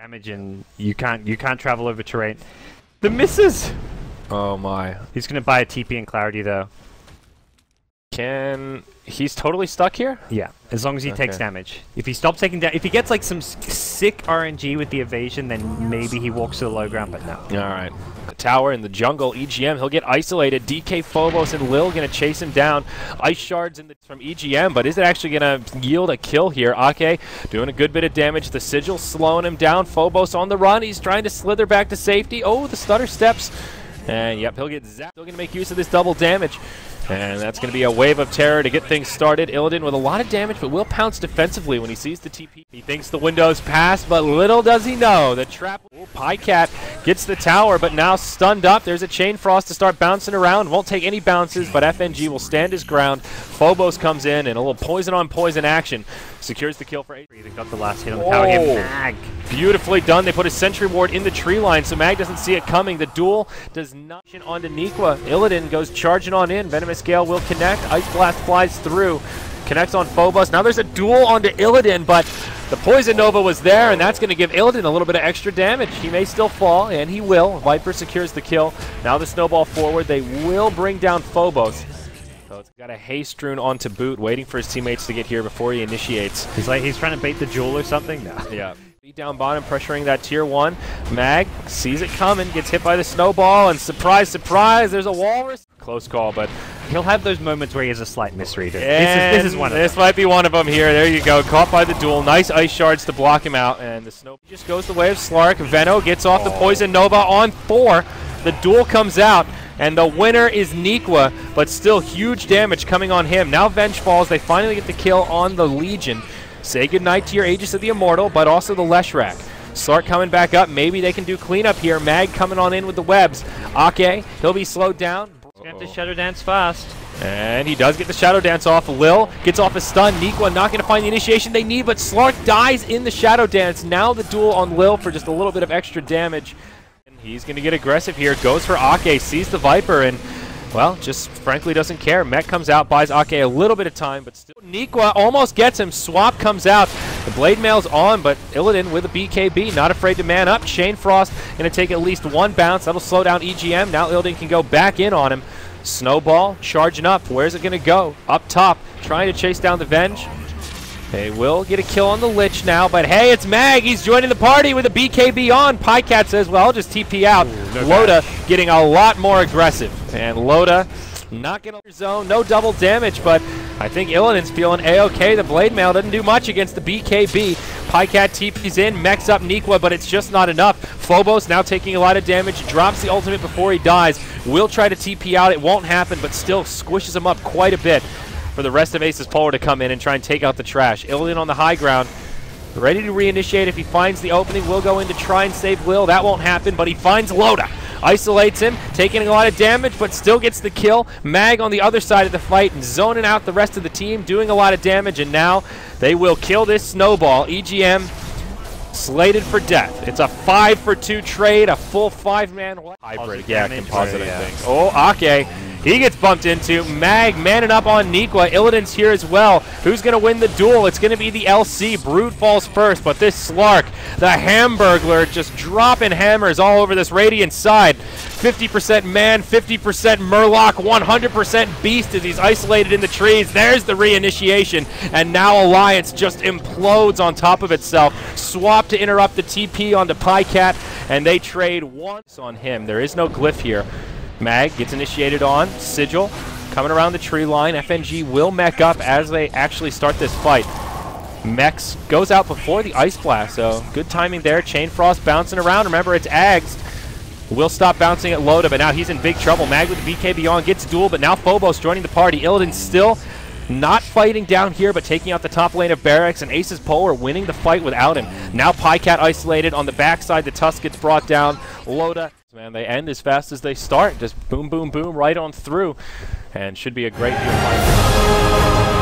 damage and you can't travel over terrain. The misses! Oh my. He's gonna buy a TP and clarity though. He's totally stuck here? Yeah, as long as he takes damage. If he stops taking damage, if he gets like some sick RNG with the evasion, then maybe he walks to the low ground, but no. Alright. The tower in the jungle, EGM, he'll get isolated. DK, Phobos, and Lil gonna chase him down. Ice shards from EGM, but is it actually gonna yield a kill here? Ake doing a good bit of damage. The sigil slowing him down. Phobos on the run. He's trying to slither back to safety. Oh, the stutter steps. And yep, he'll get zapped. Still gonna make use of this double damage. And that's going to be a wave of terror to get things started. Illidan with a lot of damage, but will pounce defensively when he sees the TP. He thinks the window's passed, but little does he know. The trap. Pycat gets the tower, but now stunned up. There's a Chain Frost to start bouncing around. Won't take any bounces, but FNG will stand his ground. Phobos comes in, and a little poison on poison action. Secures the kill for 8. They got the last hit on the tower here. Mag. Beautifully done. They put a sentry ward in the tree line, so Mag doesn't see it coming. The duel does not onto Nikwa. Illidan goes charging on in. Venomous Gale will connect. Ice Blast flies through. Connects on Phobos. Now there's a duel onto Illidan, but the Poison Nova was there, and that's going to give Illidan a little bit of extra damage. He may still fall, and he will. Viper secures the kill. Now the snowball forward. They will bring down Phobos. So it's got a haste rune onto boot, waiting for his teammates to get here before he initiates. He's trying to bait the jewel or something? No. Yeah. Down bottom, pressuring that tier 1. Mag sees it coming, gets hit by the snowball, and surprise, surprise, there's a walrus. Close call, but he'll have those moments where he has a slight misreader. This is one of them. This might be one of them here. There you go. Caught by the duel. Nice ice shards to block him out, and the snow just goes the way of Slark. Veno gets off the Poison Nova on 4. The duel comes out, and the winner is Nikwa, but still huge damage coming on him. Now Venge falls. They finally get the kill on the Legion. Say goodnight to your Aegis of the Immortal, but also the Leshrac. Slark coming back up. Maybe they can do cleanup here. Mag coming on in with the webs. Ake, he'll be slowed down. He's going to have to Shadow Dance fast. And he does get the Shadow Dance off. Lil gets off a stun. Nikwa not going to find the initiation they need, but Slark dies in the Shadow Dance. Now the duel on Lil for just a little bit of extra damage. And he's going to get aggressive here. Goes for Ake, sees the Viper, and well, just frankly doesn't care. Met comes out, buys Ake a little bit of time, but still Nikwa almost gets him. Swap comes out. The Blade Mail's on, but Illidan with a BKB, not afraid to man up. Chain Frost going to take at least one bounce. That'll slow down EGM. Now Illidan can go back in on him. Snowball charging up. Where's it going to go? Up top, trying to chase down the Venge. They will get a kill on the Lich now, but hey, it's Mag. He's joining the party with a BKB on. Pycat says, well, I'll just TP out. Loda getting a lot more aggressive. And Loda not getting on zone, no double damage, but I think Illidan's feeling A-OK. The Blade Mail doesn't do much against the BKB. Pycat TP's in, mechs up Nikwa, but it's just not enough. Phobos now taking a lot of damage, drops the ultimate before he dies. Will try to TP out, it won't happen, but still squishes him up quite a bit for the rest of Ace's Polar to come in and try and take out the trash. Illidan on the high ground, ready to reinitiate if he finds the opening. Will go in to try and save Lil. That won't happen, but he finds Loda. Isolates him, taking a lot of damage, but still gets the kill. Mag on the other side of the fight and zoning out the rest of the team, doing a lot of damage, and now they will kill this snowball. EGM slated for death. It's a 5-for-2 trade, a full 5-man hybrid. Yeah, composite, I think. Oh, Ake. He gets bumped into. Mag manning up on Nikwa. Illidan's here as well. Who's going to win the duel? It's going to be the LC. Brood falls first, but this Slark, the Hamburglar, just dropping hammers all over this Radiant side. 50% man, 50% Murloc, 100% beast as he's isolated in the trees. There's the reinitiation, and now Alliance just implodes on top of itself. Swap to interrupt the TP onto Pycat, and they trade once on him. There is no glyph here. Mag gets initiated on. Sigil coming around the tree line. FNG will mech up as they actually start this fight. Mechs goes out before the Ice Blast, so good timing there. Chain Frost bouncing around. Remember, it's Ags. Will stop bouncing at Loda, but now he's in big trouble. Mag with the BKB on, gets duel, but now Phobos joining the party. Illidan still not fighting down here, but taking out the top lane of Barracks, and Ace's Polar winning the fight without him. Now Pycat isolated on the backside. The Tusk gets brought down. Loda, man, they end as fast as they start. Just boom, boom, boom, right on through. And should be a great deal.